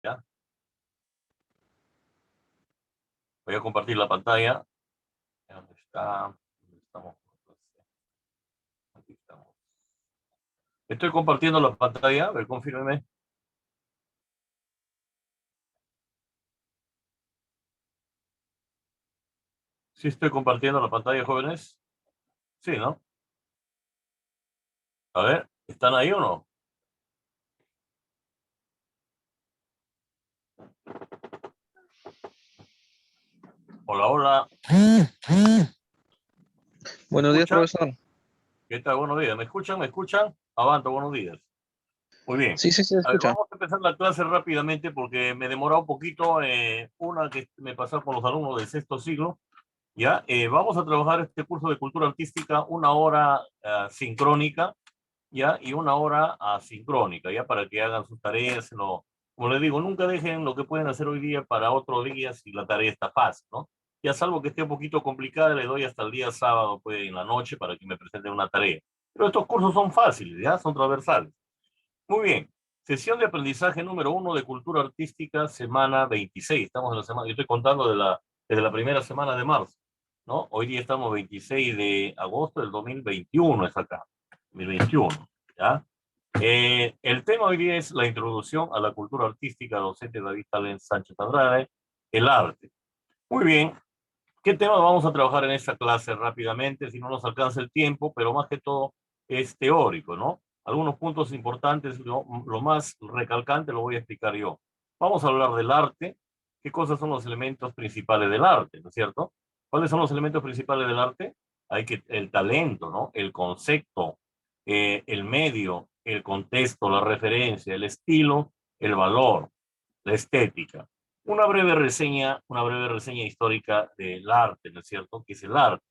¿Ya? Voy a compartir la pantalla. ¿Dónde está? ¿Dónde estamos? Aquí estamos. Estoy compartiendo la pantalla. A ver, confírmeme. ¿Sí estoy compartiendo la pantalla, jóvenes? Sí, ¿no? A ver, ¿están ahí o no? Hola, hola. ¿Me Buenos días, escuchan? profesor. ¿Qué tal? Buenos días. ¿Me escuchan? ¿Me escuchan? Avanto, buenos días. Muy bien. Sí, se A ver, escucha. vamos a empezar la clase rápidamente porque me demoró un poquito una que me pasó con los alumnos del sexto siglo. Ya, vamos a trabajar este curso de cultura artística una hora sincrónica, ya, y una hora asincrónica, ya, para que hagan sus tareas. No, como les digo, nunca dejen lo que pueden hacer hoy día para otro día si la tarea está fácil, ¿no? Ya salvo que esté un poquito complicada, le doy hasta el día sábado, pues, en la noche para que me presenten una tarea. Pero estos cursos son fáciles, ya, son transversales. Muy bien. Sesión de aprendizaje número 1 de cultura artística, semana 26. Estamos en la semana, yo estoy contando desde la primera semana de marzo, ¿no? Hoy día estamos 26 de agosto del 2021, es acá, 2021, ¿ya? El tema hoy día es la introducción a la cultura artística, docente David Talen Sánchez Andrade, el arte. Muy bien. ¿Qué tema vamos a trabajar en esta clase rápidamente? Si no nos alcanza el tiempo, pero más que todo es teórico, ¿no? Algunos puntos importantes, lo más recalcante lo voy a explicar yo. Vamos a hablar del arte, qué cosas son los elementos principales del arte, ¿no es cierto? ¿Cuáles son los elementos principales del arte? El talento, ¿no? El concepto, el medio, el contexto, la referencia, el estilo, el valor, la estética. Una breve reseña histórica del arte, ¿no es cierto? ¿Qué es el arte?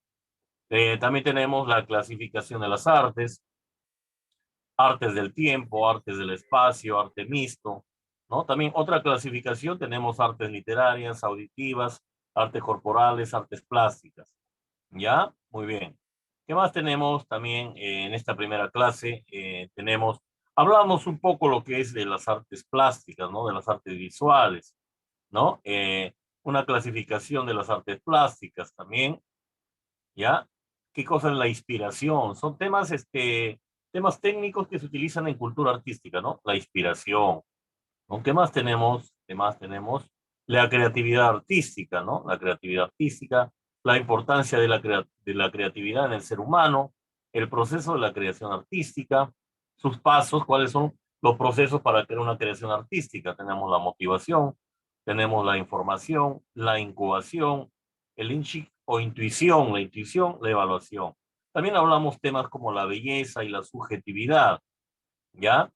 También tenemos la clasificación de las artes, artes del tiempo, artes del espacio, arte mixto, ¿no? También otra clasificación tenemos artes literarias, auditivas, artes corporales, artes plásticas. ¿Ya? Muy bien. ¿Qué más tenemos también en esta primera clase? Hablamos un poco lo que es de las artes plásticas, ¿no? De las artes visuales, ¿no? Una clasificación de las artes plásticas también, ¿ya? ¿Qué cosa es la inspiración? Son temas técnicos que se utilizan en cultura artística, ¿no? La inspiración, ¿no? ¿Qué más tenemos? ¿Qué más tenemos? La creatividad artística, ¿no? La creatividad artística, la importancia de la creatividad en el ser humano, el proceso de la creación artística, sus pasos, cuáles son los procesos para crear una creación artística. Tenemos la motivación, tenemos la información, la incubación, el inchi o intuición, la evaluación. También hablamos temas como la belleza y la subjetividad, ¿ya?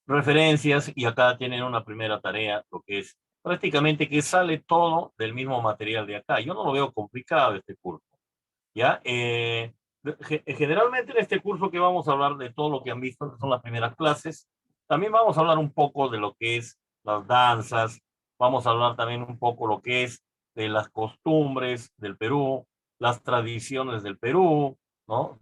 Referencias, y acá tienen una primera tarea, lo que es prácticamente que sale todo del mismo material de acá. Yo no lo veo complicado este curso, ¿ya? Generalmente en este curso que vamos a hablar de todo lo que han visto, que son las primeras clases, también vamos a hablar un poco de lo que es las danzas, vamos a hablar también un poco lo que es de las costumbres del Perú, las tradiciones del Perú, ¿no?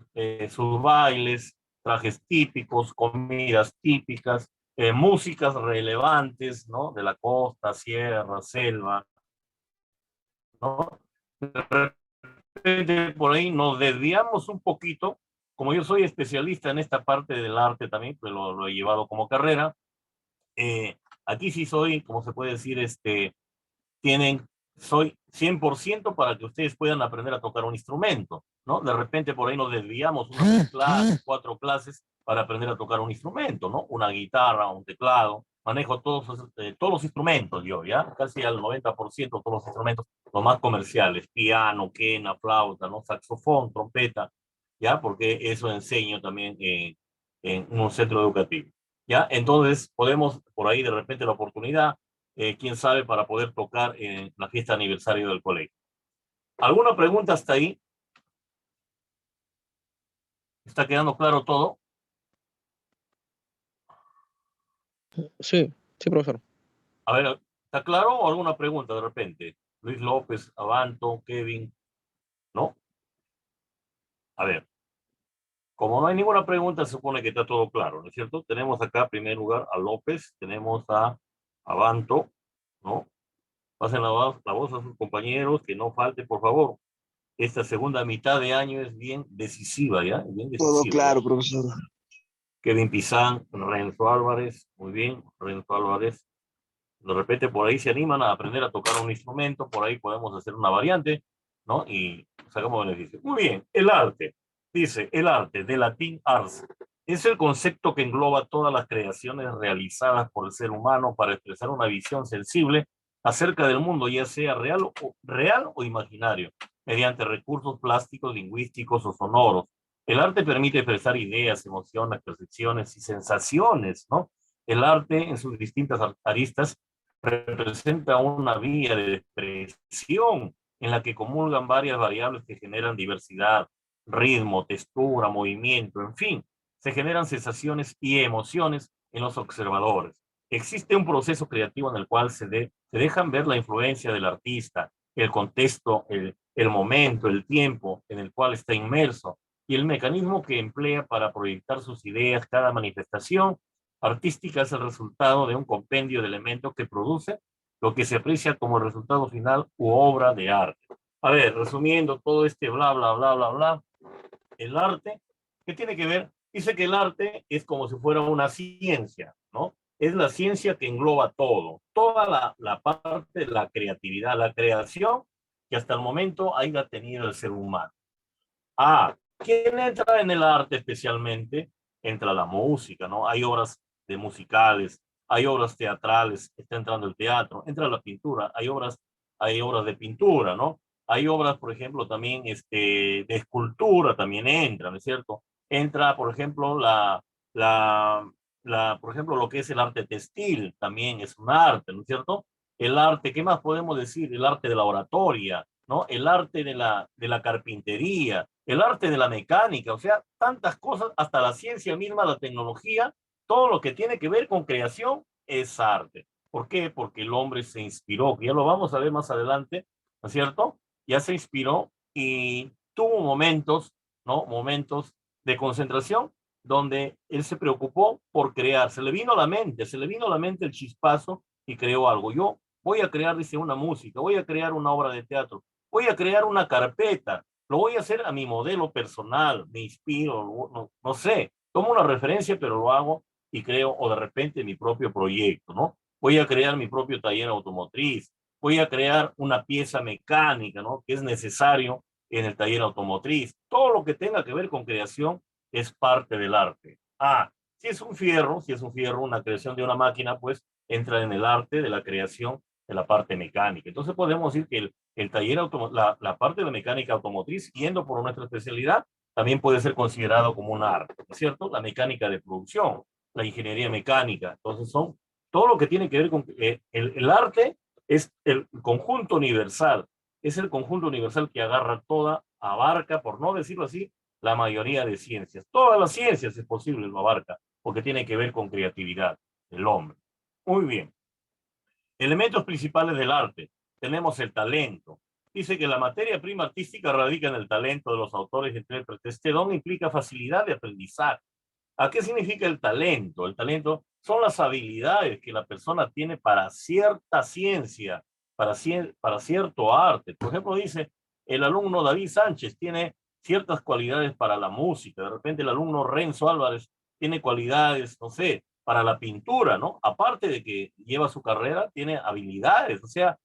Sus bailes, trajes típicos, comidas típicas, músicas relevantes, ¿no? De la costa, sierra, selva, ¿no? Por ahí nos desviamos un poquito. Como yo soy especialista en esta parte del arte también, pues lo he llevado como carrera. Eh, Aquí sí soy, como se puede decir, tienen, soy 100% para que ustedes puedan aprender a tocar un instrumento, ¿no? De repente por ahí nos desviamos unas 3 clases, 4 clases para aprender a tocar un instrumento, ¿no? Una guitarra, un teclado. Manejo todos los instrumentos yo, ¿ya? Casi al 90% todos los instrumentos, los más comerciales, piano, quena, flauta, ¿no? Saxofón, trompeta, ¿ya? Porque eso enseño también en un centro educativo, ¿ya? Entonces podemos por ahí de repente la oportunidad, quién sabe, para poder tocar en la fiesta de aniversario del colegio. ¿Alguna pregunta hasta ahí? ¿Está quedando claro todo? Sí, sí, profesor. A ver, ¿está claro o alguna pregunta de repente? Luis López, Avanto, Kevin, ¿no? A ver, como no hay ninguna pregunta, se supone que está todo claro, ¿no es cierto? Tenemos acá, en primer lugar, a López, tenemos a Avanto, ¿no? Pasen la voz a sus compañeros, que no falte, por favor. Esta segunda mitad de año es bien decisiva, ¿ya? Bien Todo decisiva, ¿ya? claro, profesor. Kevin Pizán, Renzo Álvarez, muy bien, Renzo Álvarez. De repente por ahí se animan a aprender a tocar un instrumento, por ahí podemos hacer una variante, ¿no? Y sacamos beneficio. Muy bien, el arte. Dice, el arte, de latín ars, es el concepto que engloba todas las creaciones realizadas por el ser humano para expresar una visión sensible acerca del mundo, ya sea real o imaginario, mediante recursos plásticos, lingüísticos o sonoros. El arte permite expresar ideas, emociones, percepciones y sensaciones, ¿no? El arte en sus distintas aristas representa una vía de expresión en la que comulgan varias variables que generan diversidad, ritmo, textura, movimiento, en fin, se generan sensaciones y emociones en los observadores. Existe un proceso creativo en el cual se dejan ver la influencia del artista, el contexto, el momento, el tiempo en el cual está inmerso y el mecanismo que emplea para proyectar sus ideas. Cada manifestación artística es el resultado de un compendio de elementos que produce lo que se aprecia como el resultado final u obra de arte. A ver, resumiendo todo este bla, bla, bla, bla, bla, el arte, ¿qué tiene que ver? Dice que el arte es como si fuera una ciencia, ¿no? Es la ciencia que engloba todo, toda la parte de la creatividad, la creación que hasta el momento haya tenido el ser humano. Ah, ¿quién entra en el arte especialmente? Entra la música, ¿no? Hay obras de musicales, hay obras teatrales, está entrando el teatro, entra la pintura, hay obras de pintura, ¿no? Hay obras, por ejemplo, también de escultura también entra, ¿no es cierto? Entra, por ejemplo, la, por ejemplo, lo que es el arte textil, también es un arte, ¿no es cierto? El arte, ¿qué más podemos decir? El arte de la oratoria, ¿no? El arte de la carpintería, el arte de la mecánica, o sea, tantas cosas, hasta la ciencia misma, la tecnología, todo lo que tiene que ver con creación es arte. ¿Por qué? Porque el hombre se inspiró, ya lo vamos a ver más adelante, ¿no es cierto? Ya se inspiró y tuvo momentos, ¿no? Momentos de concentración donde él se preocupó por crear, se le vino a la mente, se le vino a la mente el chispazo y creó algo. Yo voy a crear, dice, una música, voy a crear una obra de teatro, voy a crear una carpeta, lo voy a hacer a mi modelo personal, me inspiro, no sé, tomo una referencia, pero lo hago y creo, o de repente mi propio proyecto, ¿no? Voy a crear mi propio taller automotriz, voy a crear una pieza mecánica, ¿no? Que es necesario en el taller automotriz. Todo lo que tenga que ver con creación es parte del arte. Ah, si es un fierro, una creación de una máquina, pues entra en el arte de la creación de la parte mecánica. Entonces podemos decir que el taller, la parte de la mecánica automotriz, yendo por nuestra especialidad, también puede ser considerado como un arte, ¿no es cierto? La mecánica de producción, la ingeniería mecánica. Entonces son todo lo que tiene que ver con el arte es el conjunto universal, es el conjunto universal que agarra toda, abarca, por no decirlo así, la mayoría de ciencias. Todas las ciencias es posible, lo abarca, porque tiene que ver con creatividad del hombre. Muy bien. Elementos principales del arte. Tenemos el talento. Dice que la materia prima artística radica en el talento de los autores y intérpretes. Este don implica facilidad de aprendizaje. ¿A qué significa el talento? El talento son las habilidades que la persona tiene para cierta ciencia, para cierto arte. Por ejemplo, dice, el alumno David Sánchez tiene ciertas cualidades para la música. De repente el alumno Renzo Álvarez tiene cualidades, no sé, para la pintura, ¿no? Aparte de que lleva su carrera, tiene habilidades. O sea,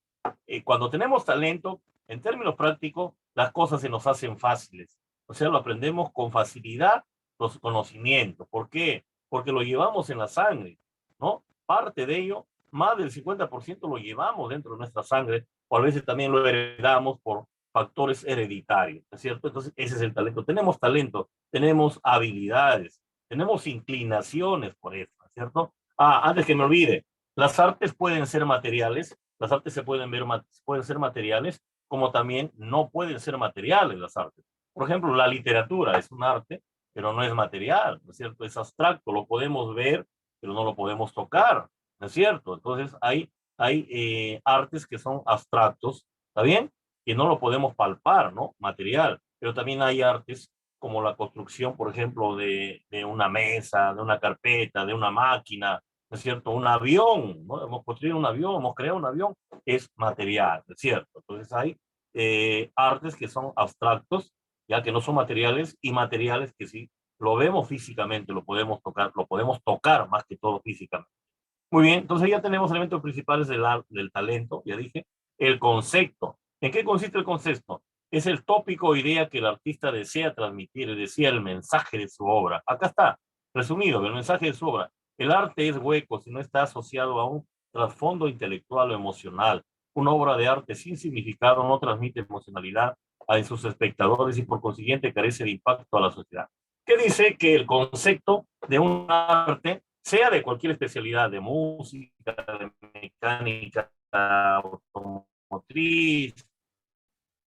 cuando tenemos talento, en términos prácticos, las cosas se nos hacen fáciles. O sea, lo aprendemos con facilidad, los conocimientos. ¿Por qué? Porque lo llevamos en la sangre, ¿no? Parte de ello, más del 50% lo llevamos dentro de nuestra sangre, o a veces también lo heredamos por factores hereditarios, ¿no es cierto? Entonces, ese es el talento, tenemos habilidades, tenemos inclinaciones por eso, ¿no es cierto? Ah, antes que me olvide, las artes pueden ser materiales, las artes se pueden ver, pueden ser materiales, como también no pueden ser materiales las artes. Por ejemplo, la literatura es un arte, pero no es material, ¿no es cierto? Es abstracto, lo podemos ver, pero no lo podemos tocar, ¿no es cierto? Entonces hay artes que son abstractos, ¿está bien? Que no lo podemos palpar, ¿no? Material, pero también hay artes como la construcción, por ejemplo, de una mesa, de una carpeta, de una máquina, ¿no es cierto? Un avión, ¿no? Hemos construido un avión, hemos creado un avión, es material, ¿no es cierto? Entonces hay artes que son abstractos, ya que no son materiales, y materiales que sí lo vemos físicamente, lo podemos tocar más que todo físicamente. Muy bien, entonces ya tenemos elementos principales del talento, ya dije, el concepto. ¿En qué consiste el concepto? Es el tópico o idea que el artista desea transmitir, desea el mensaje de su obra. Acá está, resumido, el mensaje de su obra. El arte es hueco si no está asociado a un trasfondo intelectual o emocional. Una obra de arte sin significado no transmite emocionalidad a sus espectadores y por consiguiente carece de impacto a la sociedad. ¿Qué dice? Que el concepto de un arte, sea de cualquier especialidad, de música, de mecánica, automotriz,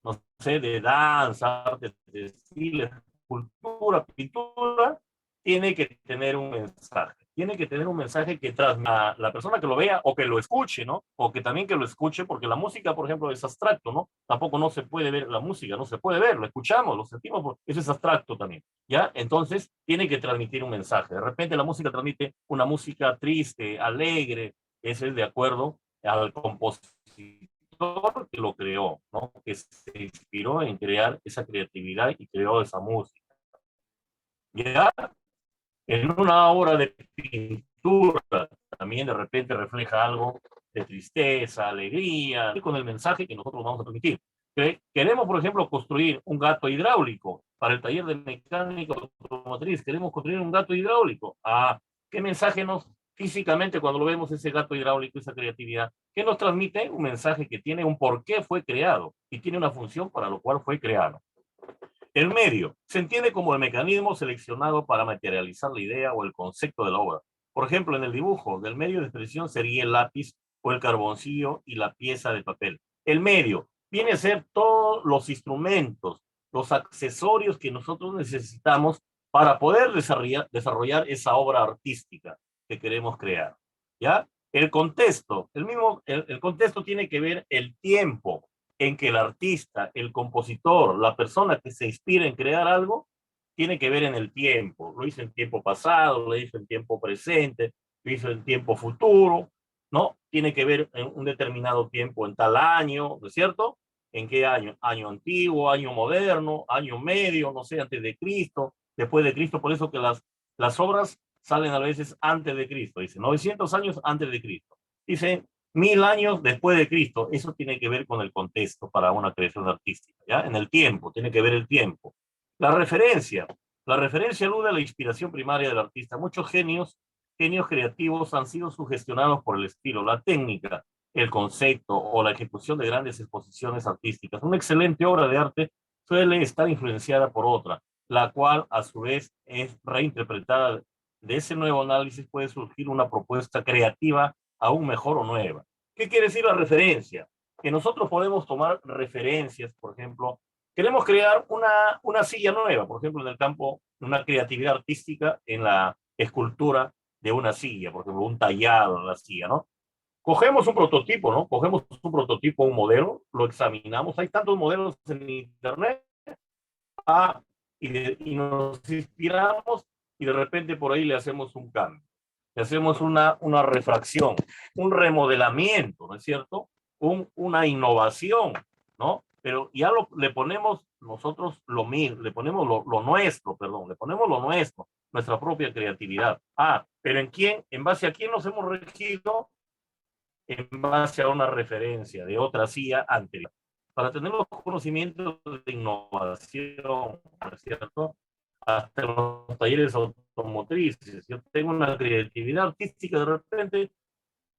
no sé, de danza, artes textiles, cultura, pintura, tiene que tener un mensaje. Tiene que tener un mensaje que transmita a la persona que lo vea o que lo escuche, ¿no? O que también que lo escuche, porque la música, por ejemplo, es abstracto, ¿no? Tampoco no se puede ver la música, no se puede ver, lo escuchamos, lo sentimos, eso es abstracto también, ¿ya? Entonces, tiene que transmitir un mensaje. De repente la música transmite una música triste, alegre, eso es de acuerdo al compositor que lo creó, ¿no? Que se inspiró en crear esa creatividad y creó esa música. Ya en una obra de pintura también de repente refleja algo de tristeza, alegría, con el mensaje que nosotros vamos a transmitir. Queremos, por ejemplo, construir un gato hidráulico para el taller de mecánica automotriz. Queremos construir un gato hidráulico. Ah, ¿qué mensaje nos físicamente cuando lo vemos ese gato hidráulico, esa creatividad? ¿Qué nos transmite? Un mensaje que tiene un por qué fue creado y tiene una función para lo cual fue creado. El medio se entiende como el mecanismo seleccionado para materializar la idea o el concepto de la obra. Por ejemplo, en el dibujo, del medio de expresión sería el lápiz o el carboncillo y la pieza de papel. El medio viene a ser todos los instrumentos, los accesorios que nosotros necesitamos para poder desarrollar esa obra artística que queremos crear. ¿Ya? El contexto, el contexto tiene que ver el tiempo en que el artista, el compositor, la persona que se inspira en crear algo, tiene que ver en el tiempo. Lo hizo en tiempo pasado, lo hizo en tiempo presente, lo hizo en tiempo futuro, ¿no? Tiene que ver en un determinado tiempo, en tal año, ¿no es cierto? ¿En qué año? Año antiguo, año moderno, año medio, no sé, antes de Cristo, después de Cristo. Por eso que las obras salen a veces antes de Cristo. Dice, 900 años antes de Cristo. Dice, 1000 años después de Cristo. Eso tiene que ver con el contexto para una creación artística, ¿ya? En el tiempo, tiene que ver el tiempo. La referencia. La referencia alude a la inspiración primaria del artista. Muchos genios creativos han sido sugestionados por el estilo, la técnica, el concepto o la ejecución de grandes exposiciones artísticas. Una excelente obra de arte suele estar influenciada por otra, la cual a su vez es reinterpretada. De ese nuevo análisis puede surgir una propuesta creativa aún mejor o nueva. ¿Qué quiere decir la referencia? Que nosotros podemos tomar referencias, por ejemplo, queremos crear una silla nueva, por ejemplo, en el campo, una creatividad artística en la escultura de una silla, por ejemplo, un tallado en la silla, ¿no? Cogemos un prototipo, ¿no? Cogemos un prototipo, un modelo, lo examinamos, hay tantos modelos en internet, y nos inspiramos y de repente por ahí le hacemos un cambio, le hacemos una refracción, un remodelamiento, ¿no es cierto? Una innovación, ¿no? Pero ya le ponemos nosotros lo mismo, le ponemos lo nuestro, perdón, le ponemos lo nuestro, nuestra propia creatividad. Pero ¿en quién? ¿En base a quién nos hemos regido? En base a una referencia de otra CIA anterior. Para tener los conocimientos de innovación, ¿no es cierto? Hasta los talleres automotrices. Yo tengo una creatividad artística de repente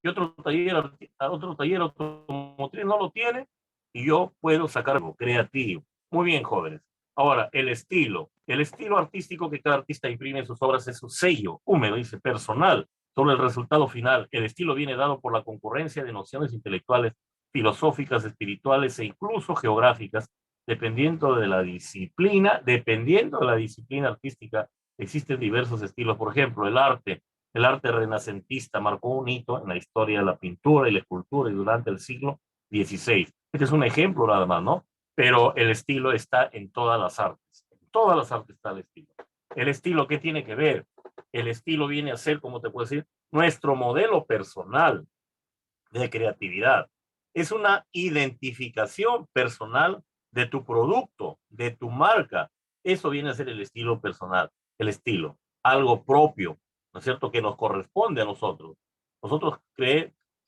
y otro taller automotriz no lo tiene y yo puedo sacar algo creativo. Muy bien, jóvenes. Ahora, el estilo. El estilo artístico que cada artista imprime en sus obras es su sello húmedo, dice, personal, sobre el resultado final. El estilo viene dado por la concurrencia de nociones intelectuales, filosóficas, espirituales e incluso geográficas, dependiendo de la disciplina artística, existen diversos estilos. Por ejemplo, el arte renacentista marcó un hito en la historia de la pintura y la escultura y durante el siglo XVI. Este es un ejemplo nada más, ¿no? Pero el estilo está en todas las artes. En todas las artes está el estilo. ¿El estilo qué tiene que ver? El estilo viene a ser, como te puedo decir, nuestro modelo personal de creatividad. Es una identificación personal de tu producto, de tu marca. Eso viene a ser el estilo personal, el estilo, algo propio, ¿no es cierto?, que nos corresponde a nosotros. Nosotros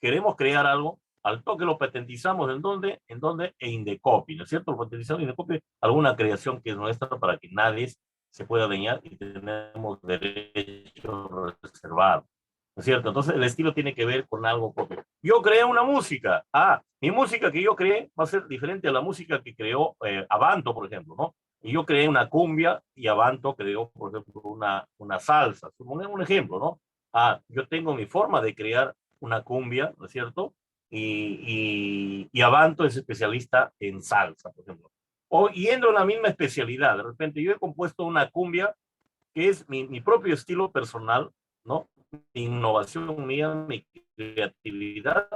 queremos crear algo, al toque lo patentizamos, ¿en dónde? En dónde? En Indecopy, ¿no es cierto? Lo patentizamos en Indecopy, alguna creación que es nuestra para que nadie se pueda dañar y tenemos derechos reservados. ¿No es cierto? Entonces el estilo tiene que ver con algo propio. Yo creé una música. Mi música que yo creé va a ser diferente a la música que creó Abanto, por ejemplo, ¿no? Y yo creé una cumbia y Abanto creó, por ejemplo, una salsa. Un ejemplo, ¿no? Yo tengo mi forma de crear una cumbia, ¿no es cierto? Y Abanto es especialista en salsa, por ejemplo. O yendo en la misma especialidad, de repente yo he compuesto una cumbia que es mi propio estilo personal, ¿no? Mi innovación mía, mi creatividad,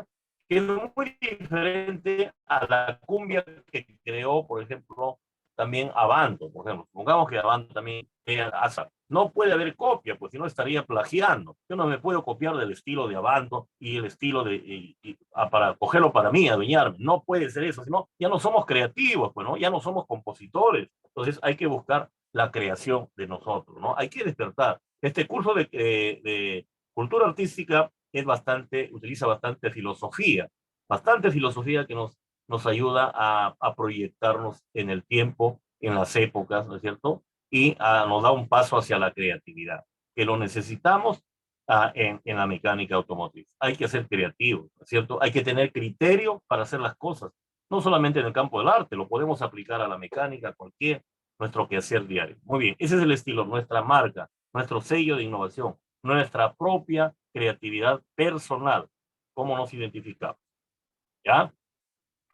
que es muy diferente a la cumbia que creó, por ejemplo, también Abanto, por ejemplo. Supongamos que Abanto también hace. No puede haber copia, pues si no estaría plagiando. Yo no me puedo copiar del estilo de Abanto y el estilo para cogerlo para mí, adueñarme. No puede ser eso, sino ya no somos creativos, pues, ¿no? Ya no somos compositores. Entonces hay que buscar la creación de nosotros, ¿no? Hay que despertar. Este curso de cultura artística utiliza bastante filosofía que nos ayuda a proyectarnos en el tiempo, en las épocas, ¿no es cierto? Y nos da un paso hacia la creatividad, que lo necesitamos en la mecánica automotriz. Hay que ser creativos, ¿no es cierto? Hay que tener criterio para hacer las cosas, no solamente en el campo del arte, lo podemos aplicar a la mecánica, a cualquier nuestro quehacer diario. Muy bien, ese es el estilo, nuestra marca, nuestro sello de innovación, nuestra propia creatividad personal, cómo nos identificamos. ¿Ya?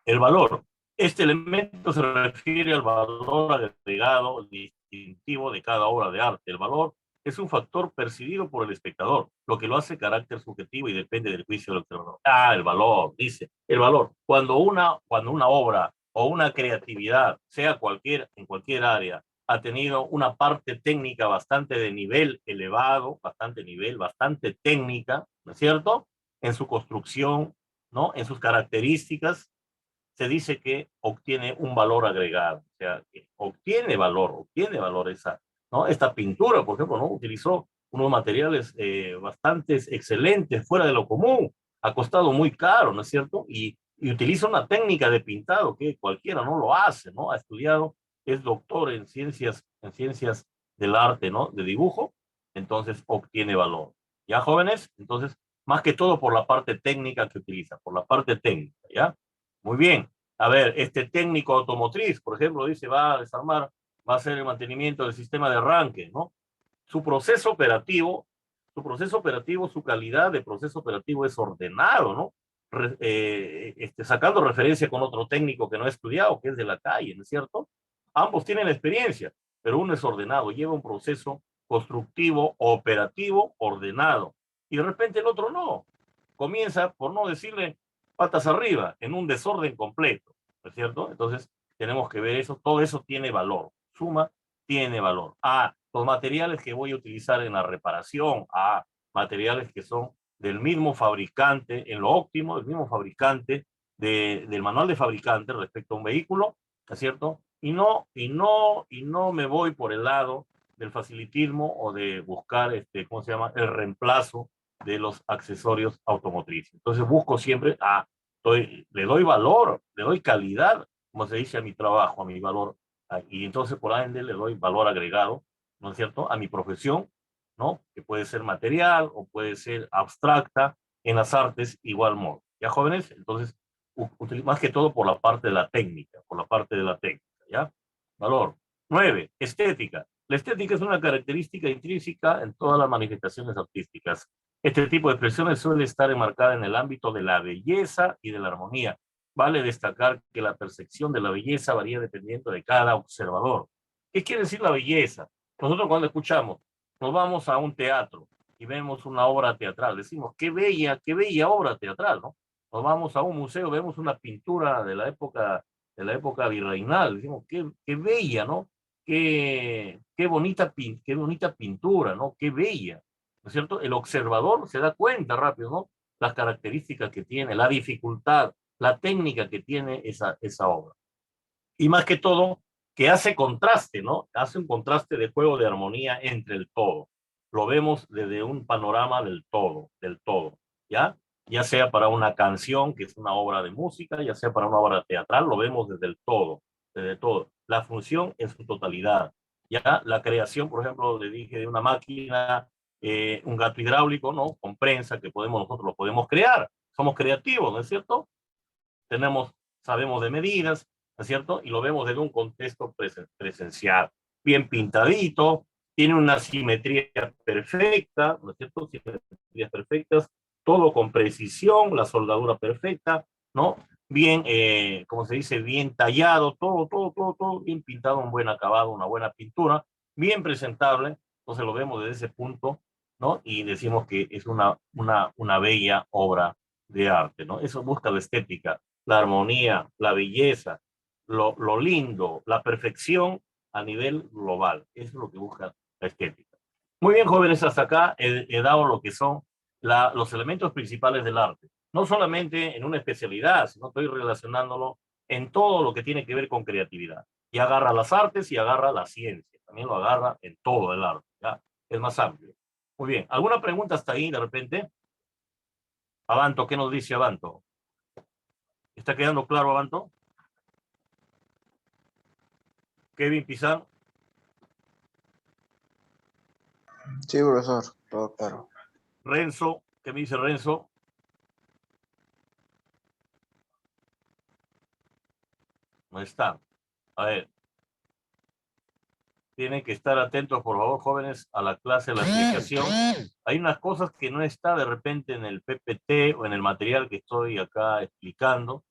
El valor. Este elemento se refiere al valor agregado distintivo de cada obra de arte. El valor es un factor percibido por el espectador, lo que lo hace carácter subjetivo y depende del juicio del observador. El valor, dice. El valor. Cuando una obra o una creatividad, en cualquier área, ha tenido una parte técnica bastante de nivel elevado, bastante técnica, ¿no es cierto? En su construcción, ¿no? En sus características, se dice que obtiene un valor agregado, o sea, que obtiene valor esa, ¿no? Esta pintura, por ejemplo, ¿no? Utilizó unos materiales bastante excelentes, fuera de lo común, ha costado muy caro, ¿no es cierto? Y utiliza una técnica de pintado que cualquiera no lo hace, ¿no? Ha estudiado, es doctor en ciencias del arte, ¿no? De dibujo, entonces obtiene valor. ¿Ya, jóvenes? Entonces, más que todo por la parte técnica que utiliza, por la parte técnica, ¿ya? Muy bien. A ver, este técnico automotriz, por ejemplo, dice, va a desarmar, va a hacer el mantenimiento del sistema de arranque, ¿no? Su proceso operativo, su calidad de proceso operativo es ordenado, ¿no? Sacando referencia con otro técnico que no ha estudiado, que es de la calle, ¿no es cierto? Ambos tienen experiencia, pero uno es ordenado, lleva un proceso constructivo, operativo, ordenado. Y de repente el otro no. Comienza, por no decirle patas arriba, en un desorden completo, ¿no es cierto? Entonces, tenemos que ver eso, todo eso tiene valor, suma, tiene valor. Los materiales que voy a utilizar en la reparación, materiales que son del mismo fabricante, en lo óptimo, del mismo fabricante, del manual de fabricante respecto a un vehículo, ¿no es cierto? Y no me voy por el lado del facilitismo o de buscar, ¿cómo se llama?, el reemplazo de los accesorios automotrices. Entonces busco siempre, le doy valor, le doy calidad, como se dice, a mi trabajo, a mi valor, y entonces por ende le doy valor agregado, ¿no es cierto?, a mi profesión, ¿no?, que puede ser material o puede ser abstracta, en las artes igual modo. ¿Ya, jóvenes? Entonces, más que todo por la parte de la técnica, ¿ya? Valor. 9, estética. La estética es una característica intrínseca en todas las manifestaciones artísticas. Este tipo de expresiones suele estar enmarcada en el ámbito de la belleza y de la armonía. Vale destacar que la percepción de la belleza varía dependiendo de cada observador. ¿Qué quiere decir la belleza? Nosotros cuando escuchamos, nos vamos a un teatro y vemos una obra teatral, decimos, qué bella obra teatral, ¿no? Nos vamos a un museo, vemos una pintura de la época virreinal, decimos, qué bella, ¿no? Qué bonita pintura, ¿no? Qué bella. ¿no es cierto? El observador se da cuenta rápido, ¿no? Las características que tiene, la dificultad, la técnica que tiene esa obra. Y más que todo, que hace contraste, ¿no? Hace un contraste de juego de armonía entre el todo. Lo vemos desde un panorama del todo, ¿ya? Ya sea para una canción, que es una obra de música, ya sea para una obra teatral, lo vemos desde el todo, desde todo. La función en su totalidad. Ya la creación, por ejemplo, le dije de una máquina, un gato hidráulico, ¿no? Con prensa, que nosotros lo podemos crear. Somos creativos, ¿no es cierto? Sabemos de medidas, ¿no es cierto? Y lo vemos en un contexto presencial, bien pintadito, tiene una simetría perfecta, ¿no es cierto? Simetrías perfectas, todo con precisión, la soldadura perfecta, ¿no? Bien, como se dice, bien tallado, todo bien pintado, un buen acabado, una buena pintura, bien presentable, entonces lo vemos desde ese punto, ¿no? Y decimos que es una bella obra de arte, ¿no? Eso busca la estética, la armonía, la belleza, lo lindo, la perfección a nivel global. Eso es lo que busca la estética. Muy bien, jóvenes, hasta acá he dado lo que son los elementos principales del arte. No solamente en una especialidad, sino estoy relacionándolo en todo lo que tiene que ver con creatividad. Y agarra las artes y agarra la ciencia. También lo agarra en todo el arte. ¿Ya? Es más amplio. Muy bien. ¿Alguna pregunta hasta ahí de repente? Avanto, ¿qué nos dice Avanto? ¿Está quedando claro, Avanto? Kevin Pizarro. Sí, profesor, todo claro. Renzo, ¿qué me dice Renzo? No está. A ver. Tienen que estar atentos, por favor, jóvenes, a la clase, a la explicación. Hay unas cosas que no está de repente en el PPT o en el material que estoy acá explicando.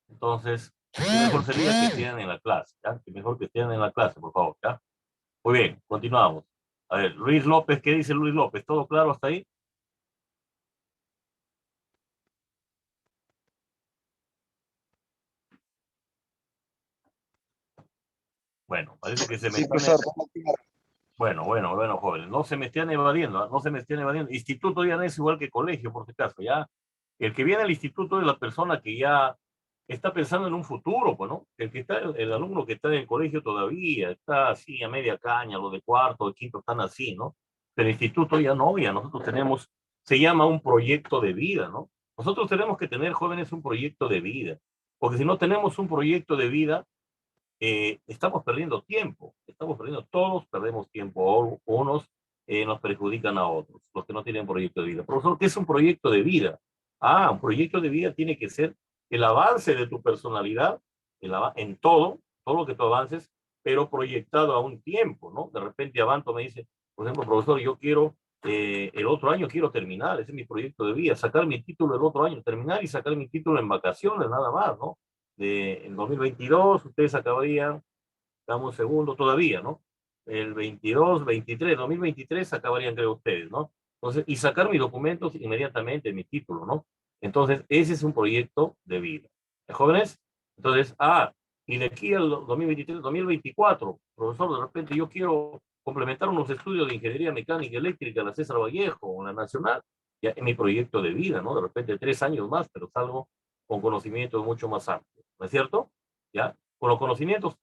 Entonces, mejor sería que estén en la clase, ¿ya? Que mejor que estén en la clase, por favor, ¿ya? Muy bien, continuamos. A ver, Luis López, ¿qué dice Luis López? ¿Todo claro hasta ahí? Bueno, parece que se me Sí, tiene... profesor. Bueno, jóvenes, no se me estén evadiendo, no se me estén evadiendo. Instituto ya no es igual que colegio, por si acaso, ya. El que viene al instituto es la persona que ya está pensando en un futuro, pues, ¿no? El alumno que está en el colegio todavía está así a media caña, los de cuarto, de quinto están así, ¿no? Pero el instituto ya no, ya nosotros tenemos, se llama un proyecto de vida, ¿no? Nosotros tenemos que tener, jóvenes, un proyecto de vida, porque si no tenemos un proyecto de vida, estamos perdiendo tiempo, todos perdemos tiempo, unos nos perjudican a otros, los que no tienen proyecto de vida. Profesor, ¿qué es un proyecto de vida? Un proyecto de vida tiene que ser el avance de tu personalidad en todo lo que tú avances, pero proyectado a un tiempo, ¿no? De repente Avanto me dice, por ejemplo, profesor, yo quiero, el otro año quiero terminar, ese es mi proyecto de vida, sacar mi título el otro año, terminar y sacar mi título en vacaciones, nada más, ¿no? En 2022, ustedes acabarían, estamos segundo todavía, ¿no? El 22, 23, 2023 acabarían, creo ustedes, ¿no? Entonces, y sacar mis documentos inmediatamente, mi título, ¿no? Entonces, ese es un proyecto de vida. ¿Jóvenes? Entonces, y de aquí al 2023, 2024, profesor, de repente yo quiero complementar unos estudios de ingeniería mecánica y eléctrica en la César Vallejo o en la Nacional, ya en mi proyecto de vida, ¿no? De repente 3 años más, pero salgo con conocimientos mucho más amplios, ¿no es cierto? ¿Ya? Con los conocimientos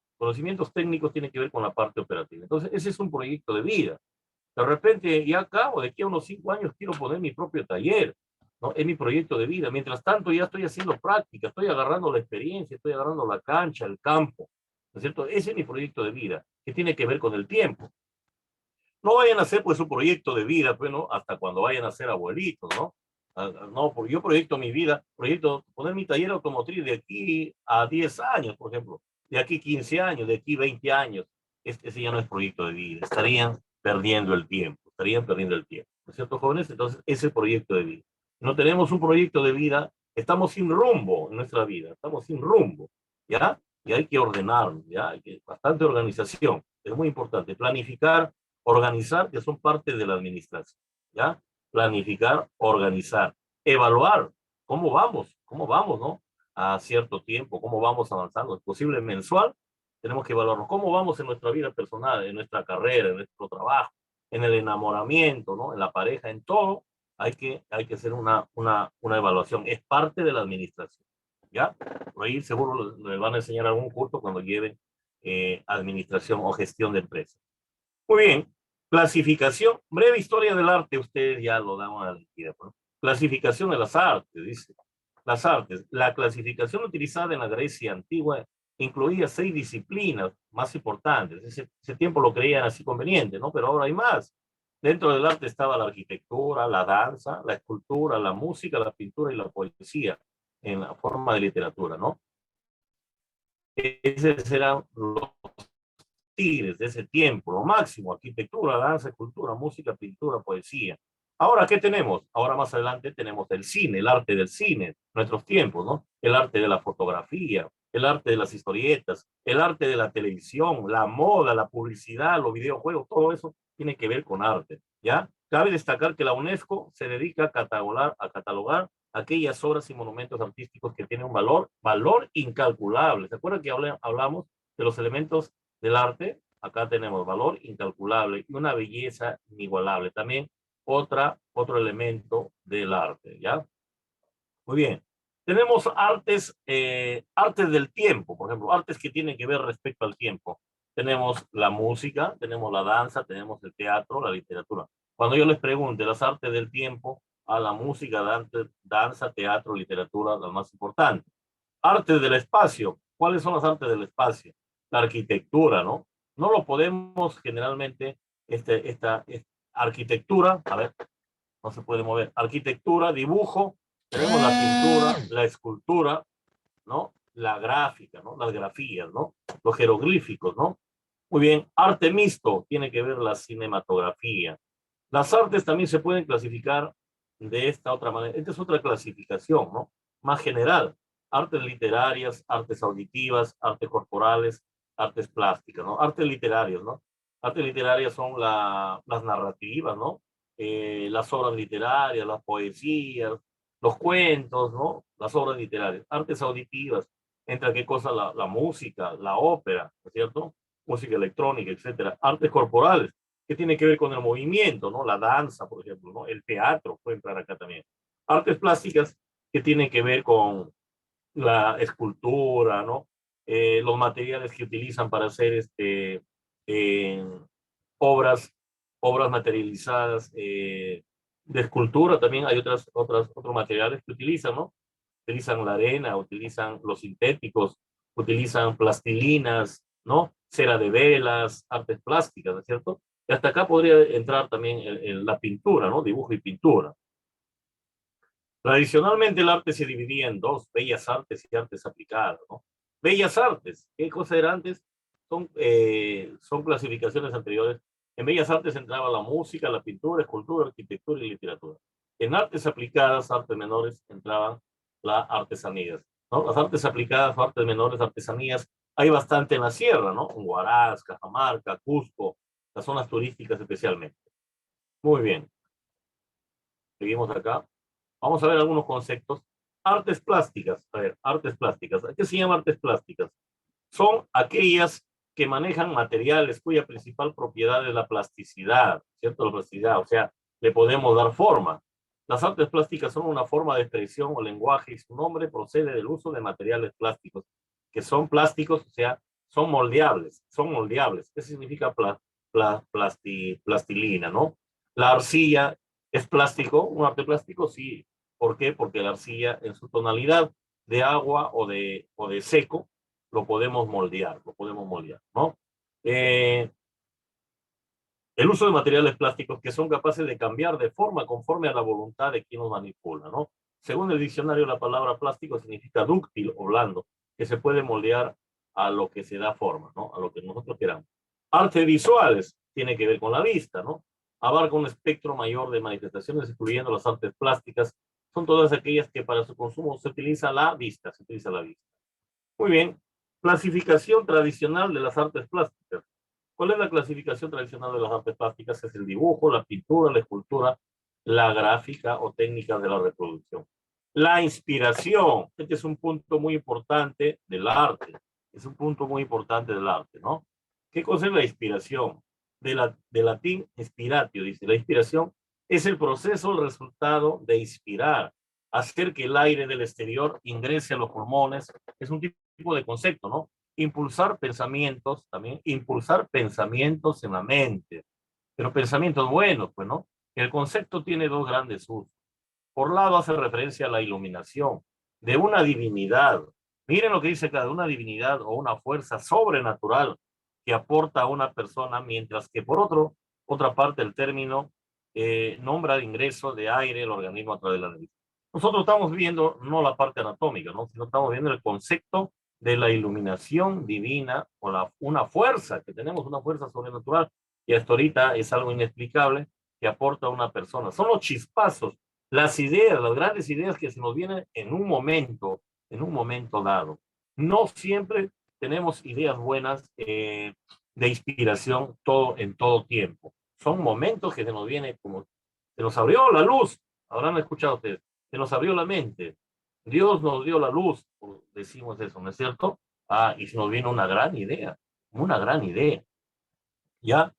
técnicos tienen que ver con la parte operativa. Entonces, ese es un proyecto de vida. De repente, ya acabo, de aquí a unos 5 años quiero poner mi propio taller, ¿no? Es mi proyecto de vida. Mientras tanto, ya estoy haciendo práctica, estoy agarrando la experiencia, estoy agarrando la cancha, el campo, ¿no es cierto? Ese es mi proyecto de vida, que tiene que ver con el tiempo. No vayan a hacer pues su proyecto de vida, pues, ¿no? Hasta cuando vayan a ser abuelitos, ¿no? No, porque yo proyecto mi vida, proyecto poner mi taller automotriz de aquí a 10 años, por ejemplo, de aquí 15 años, de aquí 20 años. Ese ya no es proyecto de vida, estarían perdiendo el tiempo, ¿no es cierto, jóvenes? Entonces, ese es proyecto de vida. No tenemos un proyecto de vida, estamos sin rumbo en nuestra vida, estamos sin rumbo, ¿ya? Y hay que ordenar, ¿ya? Hay que, bastante organización, es muy importante, planificar, organizar, que son parte de la administración, ¿ya? Planificar, organizar, evaluar cómo vamos, ¿no? A cierto tiempo, cómo vamos avanzando, es posible mensual, tenemos que evaluar cómo vamos en nuestra vida personal, en nuestra carrera, en nuestro trabajo, en el enamoramiento, ¿no? En la pareja, en todo, hay que hacer una evaluación. Es parte de la administración, ¿ya? Por ahí seguro le van a enseñar algún curso cuando lleven administración o gestión de empresas. Muy bien. Clasificación, breve historia del arte, ustedes ya lo dan a la liquidez, ¿no? Clasificación de las artes, dice. Las artes. La clasificación utilizada en la Grecia antigua incluía 6 disciplinas más importantes. Ese tiempo lo creían así conveniente, ¿no? Pero ahora hay más. Dentro del arte estaba la arquitectura, la danza, la escultura, la música, la pintura y la poesía en la forma de literatura, ¿no? Esos eran los tigres de ese tiempo, lo máximo: arquitectura, danza, escultura, música, pintura, poesía. Ahora, ¿qué tenemos? Ahora más adelante tenemos el cine, el arte del cine, nuestros tiempos, ¿no? El arte de la fotografía, el arte de las historietas, el arte de la televisión, la moda, la publicidad, los videojuegos, todo eso tiene que ver con arte, ¿ya? Cabe destacar que la UNESCO se dedica a catalogar aquellas obras y monumentos artísticos que tienen un valor incalculable. ¿Se acuerdan que hablamos de los elementos del arte? Acá tenemos valor incalculable y una belleza inigualable. También otro elemento del arte, ¿ya? Muy bien. Tenemos artes del tiempo, por ejemplo, artes que tienen que ver respecto al tiempo. Tenemos la música, tenemos la danza, tenemos el teatro, la literatura. Cuando yo les pregunte las artes del tiempo, a la música, danza, teatro, literatura, las más importantes. Artes del espacio. ¿Cuáles son las artes del espacio? La arquitectura, ¿no? No lo podemos generalmente, esta arquitectura, a ver, no se puede mover. Arquitectura, dibujo, tenemos la pintura, la escultura, ¿no? La gráfica, ¿no? Las grafías, ¿no? Los jeroglíficos, ¿no? Muy bien. Arte mixto, tiene que ver la cinematografía. Las artes también se pueden clasificar de esta otra manera. Esta es otra clasificación, ¿no? Más general. Artes literarias, artes auditivas, artes corporales, artes plásticas, ¿no? Artes literarias, ¿no? Artes literarias son las narrativas, ¿no? Las obras literarias, las poesías, los cuentos, ¿no? Las obras literarias. Artes auditivas, ¿entre qué cosa? La música, la ópera, ¿no es cierto? Música electrónica, etcétera. Artes corporales, que tiene que ver con el movimiento, ¿no? La danza, por ejemplo, ¿no? El teatro puede entrar acá también. Artes plásticas, que tienen que ver con la escultura, ¿no? Los materiales que utilizan para hacer eh, obras, obras materializadas de escultura. También hay otros materiales que utilizan, ¿no? Utilizan la arena, utilizan los sintéticos, utilizan plastilinas, ¿no? Cera de velas, artes plásticas, ¿no es cierto? Y hasta acá podría entrar también la pintura, ¿no? Dibujo y pintura. Tradicionalmente el arte se dividía en dos: bellas artes y artes aplicadas, ¿no? Bellas artes, ¿qué cosa era antes? Son clasificaciones anteriores. En bellas artes entraba la música, la pintura, escultura, arquitectura y literatura. En artes aplicadas, artes menores, entraban las artesanías, ¿no? Las artes aplicadas, artes menores, artesanías, hay bastante en la sierra, ¿no? En Huaraz, Cajamarca, Cusco, las zonas turísticas especialmente. Muy bien. Seguimos acá. Vamos a ver algunos conceptos. Artes plásticas. A ver, artes plásticas. ¿Qué se llama artes plásticas? Son aquellas que manejan materiales cuya principal propiedad es la plasticidad, ¿cierto? La plasticidad, o sea, le podemos dar forma. Las artes plásticas son una forma de expresión o lenguaje y su nombre procede del uso de materiales plásticos, que son plásticos, o sea, son moldeables, son moldeables. ¿Qué significa plastilina, no? La arcilla es plástico, un arte plástico, sí. ¿Por qué? Porque la arcilla en su tonalidad de agua o de seco lo podemos moldear, ¿no? El uso de materiales plásticos que son capaces de cambiar de forma conforme a la voluntad de quien los manipula, ¿no? Según el diccionario, la palabra plástico significa dúctil o blando, que se puede moldear a lo que se da forma, ¿no? A lo que nosotros queramos. Artes visuales tiene que ver con la vista, ¿no? Abarca un espectro mayor de manifestaciones, incluyendo las artes plásticas. Son todas aquellas que para su consumo se utiliza la vista, Muy bien. Clasificación tradicional de las artes plásticas. ¿Cuál es la clasificación tradicional de las artes plásticas? Es el dibujo, la pintura, la escultura, la gráfica o técnica de la reproducción. La inspiración. Este es un punto muy importante del arte. Es un punto muy importante del arte, ¿no? ¿Qué cosa es la inspiración? de latín inspiratio, dice, la inspiración es el proceso, el resultado de inspirar, hacer que el aire del exterior ingrese a los pulmones, es un tipo de concepto, ¿no? Impulsar pensamientos, también impulsar pensamientos en la mente, pero pensamientos buenos, pues, ¿no? El concepto tiene dos grandes usos. Por lado hace referencia a la iluminación de una divinidad. Miren lo que dice acá, de una divinidad o una fuerza sobrenatural que aporta a una persona, mientras que por otra parte el término nombra el ingreso de aire al organismo a través de la nariz. Nosotros estamos viendo no la parte anatómica, ¿no? Sino estamos viendo el concepto de la iluminación divina o una fuerza, que tenemos una fuerza sobrenatural y hasta ahorita es algo inexplicable que aporta a una persona. Son los chispazos, las ideas, las grandes ideas que se nos vienen en un momento dado. No siempre tenemos ideas buenas de inspiración en todo tiempo. Son momentos que se nos viene como, se nos abrió la luz, habrán escuchado ustedes, se nos abrió la mente, Dios nos dio la luz, decimos eso, ¿no es cierto? Y se nos viene una gran idea, ¿ya?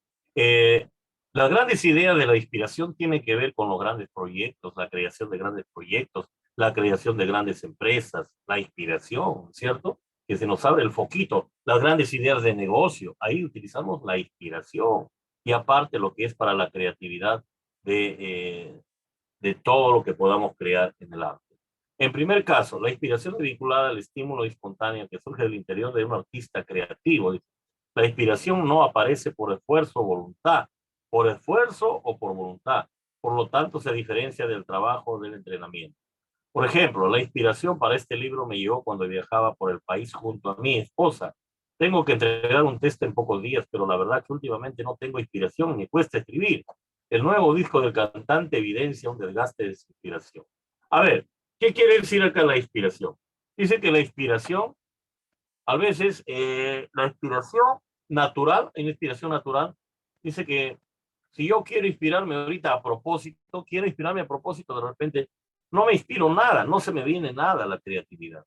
Las grandes ideas de la inspiración tienen que ver con los grandes proyectos, la creación de grandes proyectos, la creación de grandes empresas, la inspiración, ¿cierto? Que se nos abre el foquito, las grandes ideas de negocio, ahí utilizamos la inspiración. Y aparte lo que es para la creatividad de todo lo que podamos crear en el arte. En primer caso, la inspiración es vinculada al estímulo espontáneo que surge del interior de un artista creativo. La inspiración no aparece por esfuerzo o voluntad, por esfuerzo o por voluntad. Por lo tanto, se diferencia del trabajo del entrenamiento. Por ejemplo, la inspiración para este libro me llegó cuando viajaba por el país junto a mi esposa. Tengo que entregar un texto en pocos días, pero la verdad que últimamente no tengo inspiración ni cuesta escribir. El nuevo disco del cantante evidencia un desgaste de inspiración. A ver, ¿qué quiere decir acá la inspiración? Dice que la inspiración, a veces, la inspiración natural, en inspiración natural, dice que si yo quiero inspirarme ahorita a propósito, de repente no me inspiro nada, no se me viene nada a la creatividad.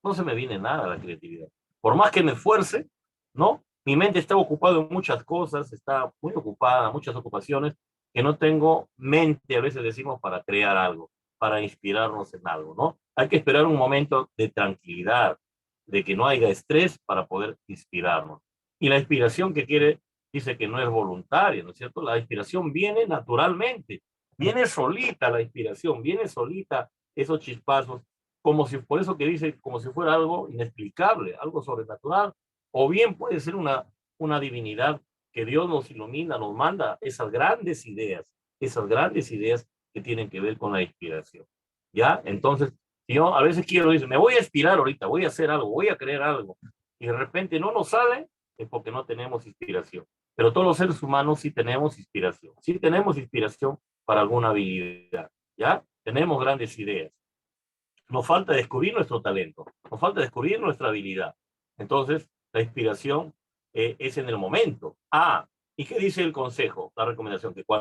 No se me viene nada a la creatividad. Por más que me esfuerce, ¿no? Mi mente está ocupada en muchas cosas, está muy ocupada, muchas ocupaciones, que no tengo mente, a veces decimos, para crear algo, para inspirarnos en algo, ¿no? Hay que esperar un momento de tranquilidad, de que no haya estrés para poder inspirarnos. Y la inspiración que quiere, dice que no es voluntaria, ¿no es cierto? La inspiración viene naturalmente, viene solita la inspiración, viene solita esos chispazos, como si, por eso que dice, como si fuera algo inexplicable, algo sobrenatural, o bien puede ser una divinidad que Dios nos ilumina, nos manda esas grandes ideas que tienen que ver con la inspiración. ¿Ya? Entonces, yo a veces quiero decir, me voy a inspirar ahorita, voy a hacer algo, voy a crear algo, y de repente no nos sale, es porque no tenemos inspiración. Pero todos los seres humanos sí tenemos inspiración para alguna habilidad, ¿ya? Tenemos grandes ideas. Nos falta descubrir nuestro talento, nos falta descubrir nuestra habilidad. Entonces, la inspiración es en el momento. ¿Y qué dice el consejo, la recomendación? Que cuando